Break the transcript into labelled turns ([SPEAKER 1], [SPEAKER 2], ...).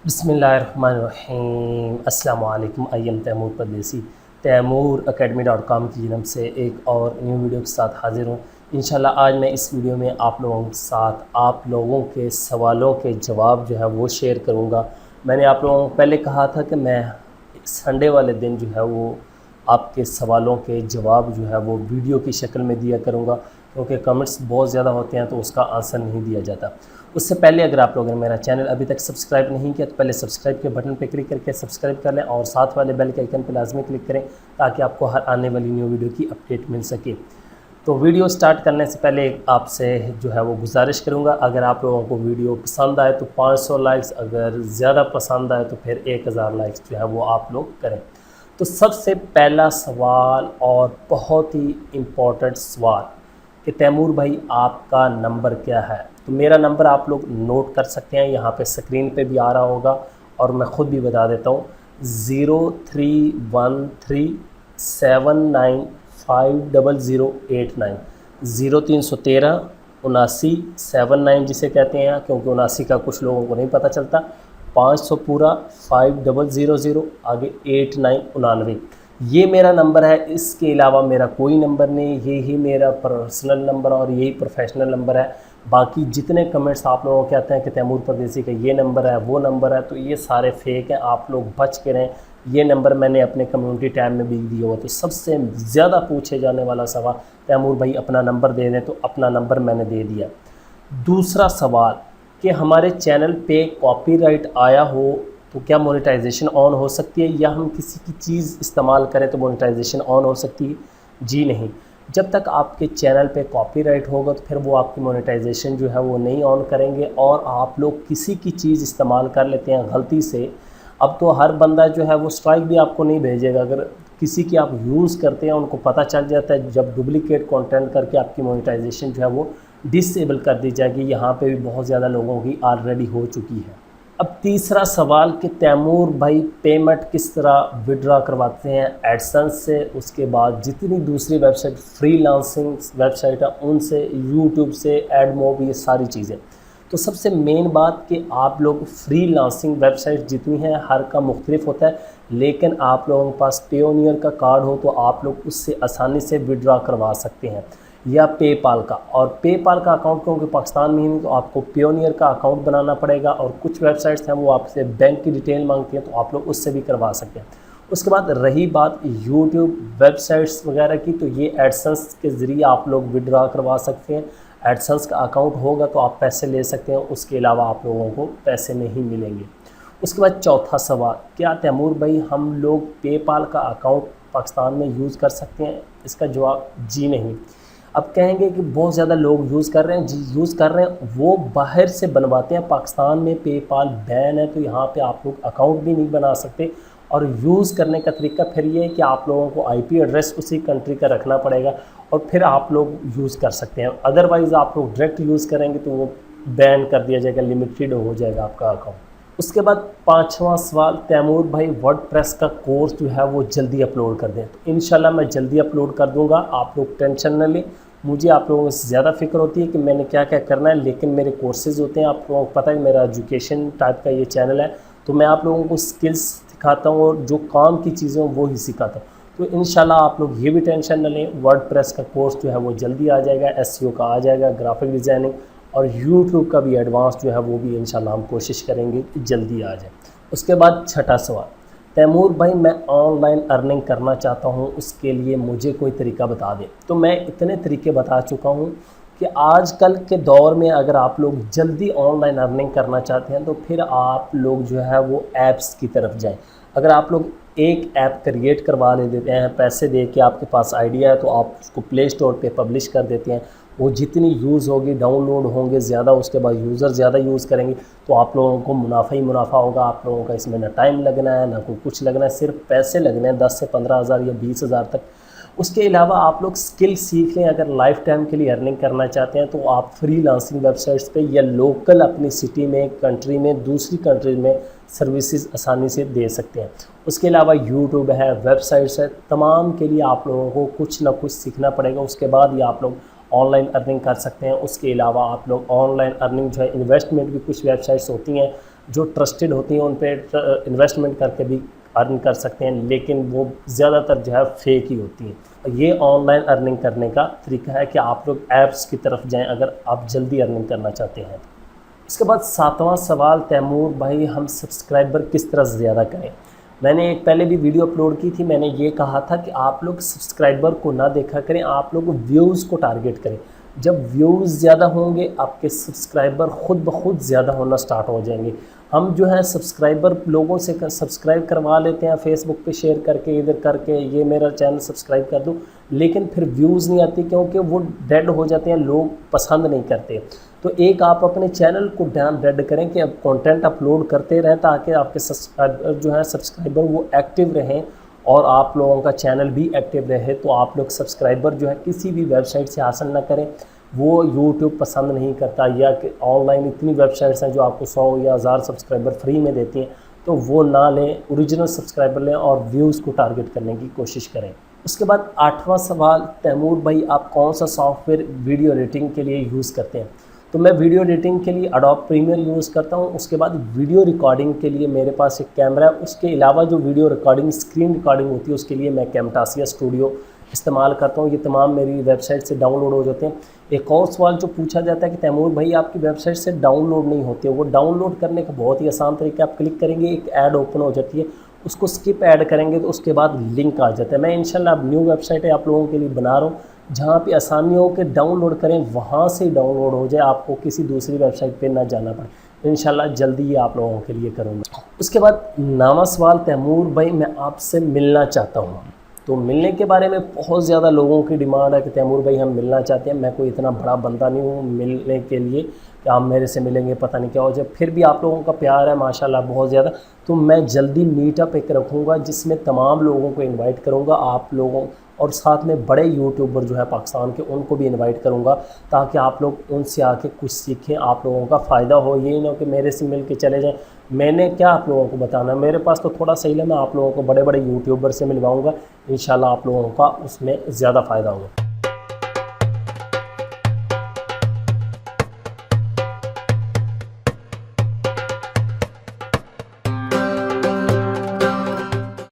[SPEAKER 1] बिस्मिल्लाहिर्रहमानिर्रहीम। अस्सलाम वालेकुम। आई एम तैमूर परदेसी। तैमूरacademy.com की जानब से एक और न्यू वीडियो के साथ हाज़िर हूँ। इंशाल्लाह आज मैं इस वीडियो में आप लोगों के साथ आप लोगों के सवालों के जवाब जो है वो शेयर करूँगा। मैंने आप लोगों को पहले कहा था कि मैं संडे वाले दिन जो है वो आपके सवालों के जवाब जो है वो वीडियो की शक्ल में दिया करूँगा, क्योंकि कमेंट्स बहुत ज़्यादा होते हैं तो उसका आंसर नहीं दिया जाता। उससे पहले अगर आप लोगों ने मेरा चैनल अभी तक सब्सक्राइब नहीं किया तो पहले सब्सक्राइब के बटन पर क्लिक करके सब्सक्राइब कर लें और साथ वाले बेल के आइकन पर लाजमी क्लिक करें ताकि आपको हर आने वाली न्यू वीडियो की अपडेट मिल सके। तो वीडियो स्टार्ट करने से पहले आपसे जो है वो गुजारिश करूँगा, अगर आप लोगों को वीडियो पसंद आए तो 500 लाइक्स, अगर ज़्यादा पसंद आए तो फिर 1000 लाइक्स जो है वो आप लोग करें। तो सबसे पहला सवाल और बहुत ही इम्पोर्टेंट सवाल कि तैमूर भाई आपका नंबर क्या है। तो मेरा नंबर आप लोग नोट कर सकते हैं, यहाँ पे स्क्रीन पे भी आ रहा होगा और मैं ख़ुद भी बता देता हूँ 031379500089 0313 79 जिसे कहते हैं, क्योंकि 79 का कुछ लोगों को नहीं पता चलता, 500 पूरा 5000 आगे 89 ये मेरा नंबर है। इसके अलावा मेरा कोई नंबर नहीं, ये ही मेरा पर्सनल नंबर और यही प्रोफेशनल नंबर है। बाकी जितने कमेंट्स आप लोगों के आते हैं कि तैमूर परदेसी का ये नंबर है वो नंबर है, तो ये सारे फेक हैं, आप लोग बच के रहें। ये नंबर मैंने अपने कम्युनिटी टैब में भी दिया हुआ। तो सबसे ज़्यादा पूछे जाने वाला सवाल, तैमूर भाई अपना नंबर दे दें, तो अपना नंबर मैंने दे दिया। दूसरा सवाल कि हमारे चैनल पे कॉपीराइट आया हो तो क्या मोनेटाइजेशन ऑन हो सकती है, या हम किसी की चीज़ इस्तेमाल करें तो मोनेटाइजेशन ऑन हो सकती है? जी नहीं, जब तक आपके चैनल पे कॉपीराइट होगा तो फिर वो आपकी मोनेटाइजेशन जो है वो नहीं ऑन करेंगे। और आप लोग किसी की चीज़ इस्तेमाल कर लेते हैं गलती से, अब तो हर बंदा जो है वो स्ट्राइक भी आपको नहीं भेजेगा। अगर किसी की आप यूज़ करते हैं, उनको पता चल जाता है, जब डुप्लीकेट कंटेंट करके आपकी मोनेटाइजेशन जो है वो डिसेबल कर दी जाएगी। यहाँ पे भी बहुत ज़्यादा लोगों की ऑलरेडी हो चुकी है। अब तीसरा सवाल कि तैमूर भाई पेमेंट किस तरह विड्रॉ करवाते हैं एडसेंस से, उसके बाद जितनी दूसरी वेबसाइट फ्रीलांसिंग वेबसाइट है उनसे, यूट्यूब से, एडमोब, ये सारी चीज़ें। तो सबसे मेन बात कि आप लोग फ्रीलांसिंग वेबसाइट जितनी हैं हर का मुख्तलिफ होता है, लेकिन आप लोगों के पास पेयोनियर का कार्ड हो तो आप लोग उससे आसानी से विड्रॉ करवा सकते हैं, या पेपाल का। और पेपाल का अकाउंट क्योंकि पाकिस्तान में ही नहीं, तो आपको पेयोनियर का अकाउंट बनाना पड़ेगा। और कुछ वेबसाइट्स हैं वो आपसे बैंक की डिटेल मांगती हैं, तो आप लोग उससे भी करवा सकते हैं। उसके बाद रही बात यूट्यूब वेबसाइट्स वगैरह की, तो ये एडसेंस के ज़रिए आप लोग विड्रॉ करवा सकते हैं। एडसेंस का अकाउंट होगा तो आप पैसे ले सकते हैं, उसके अलावा आप लोगों को पैसे नहीं मिलेंगे। उसके बाद चौथा सवाल, क्या तैमूर भाई हम लोग पेपाल का अकाउंट पाकिस्तान में यूज़ कर सकते हैं? इसका जवाब जी नहीं। अब कहेंगे कि बहुत ज़्यादा लोग यूज़ कर रहे हैं, जी यूज़ कर रहे हैं, वो बाहर से बनवाते हैं। पाकिस्तान में पेपाल बैन है, तो यहाँ पे आप लोग अकाउंट भी नहीं बना सकते। और यूज़ करने का तरीका फिर ये है कि आप लोगों को आईपी एड्रेस उसी कंट्री का रखना पड़ेगा और फिर आप लोग यूज़ कर सकते हैं। अदरवाइज़ आप लोग डायरेक्ट यूज़ करेंगे तो वो बैन कर दिया जाएगा, लिमिटेड हो जाएगा आपका अकाउंट। उसके बाद पांचवा सवाल, तैमूर भाई वर्डप्रेस का कोर्स जो है वो जल्दी अपलोड कर दें। तो इंशाल्लाह मैं जल्दी अपलोड कर दूंगा, आप लोग टेंशन न लें। मुझे आप लोगों से ज़्यादा फ़िक्र होती है कि मैंने क्या क्या करना है, लेकिन मेरे कोर्सेज़ होते हैं, आप लोगों को पता है मेरा एजुकेशन टाइप का ये चैनल है, तो मैं आप लोगों को स्किल्स सिखाता हूँ और जो काम की चीज़ें वो ही सिखाता हूँ। तो इंशाल्लाह आप लोग ये भी टेंशन न लें, वर्डप्रेस का कोर्स जो है वो जल्दी आ जाएगा, एसईओ का आ जाएगा, ग्राफिक डिज़ाइनिंग और यूट्यूब का भी एडवांस जो है वो भी इंशाल्लाह हम कोशिश करेंगे कि जल्दी आ जाए। उसके बाद छठा सवाल, तैमूर भाई मैं ऑनलाइन अर्निंग करना चाहता हूँ, उसके लिए मुझे कोई तरीका बता दें। तो मैं इतने तरीके बता चुका हूँ कि आजकल के दौर में अगर आप लोग जल्दी ऑनलाइन अर्निंग करना चाहते हैं तो फिर आप लोग जो है वो ऐप्स की तरफ जाएं। अगर आप लोग एक ऐप क्रिएट करवा ले देते हैं, पैसे दे के आपके पास आइडिया है, तो आप उसको प्ले स्टोर पे पब्लिश कर देते हैं, वो जितनी यूज़ होगी, डाउनलोड होंगे ज़्यादा, उसके बाद यूज़र ज़्यादा यूज़ करेंगे, तो आप लोगों को मुनाफा ही मुनाफा होगा। आप लोगों का इसमें ना टाइम लगना है ना कोई कुछ लगना है, सिर्फ पैसे लगने हैं 10 से 15 हज़ार या 20 हज़ार तक। उसके अलावा आप लोग स्किल सीख लें। अगर लाइफ टाइम के लिए अर्निंग करना चाहते हैं तो आप फ्रीलांसिंग वेबसाइट्स पे या लोकल अपनी सिटी में, कंट्री में, दूसरी कंट्री में सर्विसेज आसानी से दे सकते हैं। उसके अलावा यूट्यूब है, वेबसाइट्स है, तमाम के लिए आप लोगों को कुछ ना कुछ सीखना पड़ेगा, उसके बाद ही आप लोग ऑनलाइन अर्निंग कर सकते हैं। उसके अलावा आप लोग ऑनलाइन अर्निंग जो है, इन्वेस्टमेंट भी कुछ वेबसाइट्स होती हैं जो ट्रस्टेड होती हैं उन पर इन्वेस्टमेंट करके भी अर्न कर सकते हैं, लेकिन वो ज़्यादातर जो है फेक ही होती हैं। ये ऑनलाइन अर्निंग करने का तरीका है कि आप लोग ऐप्स की तरफ जाएं अगर आप जल्दी अर्निंग करना चाहते हैं। इसके बाद 7वां सवाल, तैमूर भाई हम सब्सक्राइबर किस तरह ज़्यादा करें। मैंने एक पहले भी वीडियो अपलोड की थी, मैंने ये कहा था कि आप लोग सब्सक्राइबर को ना देखा करें, आप लोग व्यूज़ को टारगेट करें। जब व्यूज़ ज़्यादा होंगे आपके सब्सक्राइबर ख़ुद ब खुद ज़्यादा होना स्टार्ट हो जाएंगे। हम जो है सब्सक्राइबर लोगों से सब्सक्राइब करवा लेते हैं फेसबुक पे शेयर करके, इधर करके ये मेरा चैनल सब्सक्राइब कर दो, लेकिन फिर व्यूज़ नहीं आती क्योंकि वो डेड हो जाते हैं, लोग पसंद नहीं करते। तो एक आप अपने चैनल को डेड करें कि अब कंटेंट अपलोड करते रहें ताकि आपके सब्सक्राइबर जो है सब्सक्राइबर वो एक्टिव रहें और आप लोगों का चैनल भी एक्टिव रहे। तो आप लोग सब्सक्राइबर जो है किसी भी वेबसाइट से हासिल ना करें, वो यूट्यूब पसंद नहीं करता, या कि ऑनलाइन इतनी वेबसाइट्स हैं जो आपको 100 या 1000 सब्सक्राइबर फ्री में देती हैं, तो वो ना लें, ओरिजिनल सब्सक्राइबर लें और व्यूज़ को टारगेट करने की कोशिश करें। उसके बाद 8वां सवाल, तैमूर भाई आप कौन सा सॉफ्टवेयर वीडियो एडिटिंग के लिए यूज़ करते हैं। तो मैं वीडियो एडिटिंग के लिए एडोब प्रीमियर यूज़ करता हूँ। उसके बाद वीडियो रिकॉर्डिंग के लिए मेरे पास एक कैमरा है, उसके अलावा जो वीडियो रिकॉर्डिंग स्क्रीन रिकॉर्डिंग होती है उसके लिए मैं कैमटासिया स्टूडियो इस्तेमाल करता हूँ। ये तमाम मेरी वेबसाइट से डाउनलोड हो जाते हैं। एक और सवाल जो पूछा जाता है कि तैमूर भाई आपकी वेबसाइट से डाउनलोड नहीं होते, वो डाउनलोड करने का बहुत ही आसान तरीका, आप क्लिक करेंगे एक ऐड ओपन हो जाती है, उसको स्किप ऐड करेंगे तो उसके बाद लिंक आ जाता है। मैं इंशाल्लाह अब न्यू वेबसाइट है आप लोगों के लिए बना रहा हूँ जहाँ पे आसानी हो के डाउनलोड करें, वहाँ से डाउनलोड हो जाए, आपको किसी दूसरी वेबसाइट पे ना जाना पड़े। इंशाल्लाह जल्दी ही आप लोगों के लिए करूँगा। उसके बाद 9वां सवाल, तैमूर भाई मैं आपसे मिलना चाहता हूँ। तो मिलने के बारे में बहुत ज़्यादा लोगों की डिमांड है कि तैमूर भाई हम मिलना चाहते हैं। मैं कोई इतना बड़ा बंदा नहीं हूँ मिलने के लिए कि आप मेरे से मिलेंगे पता नहीं क्या हो जाए, फिर भी आप लोगों का प्यार है माशाल्लाह बहुत ज़्यादा, तो मैं जल्दी मीटअप एक रखूँगा जिसमें तमाम लोगों को इन्वाइट करूँगा, आप लोगों और साथ में बड़े यूट्यूबर जो है पाकिस्तान के उनको भी इनवाइट करूँगा ताकि आप लोग उनसे आके कुछ सीखें, आप लोगों का फ़ायदा हो। यही ना कि मेरे से मिल के चले जाएं, मैंने क्या आप लोगों को बताना, मेरे पास तो थोड़ा सही है, मैं आप लोगों को बड़े बड़े यूट्यूबर से मिलवाऊँगा, इंशाल्लाह आप लोगों का उसमें ज़्यादा फ़ायदा होगा।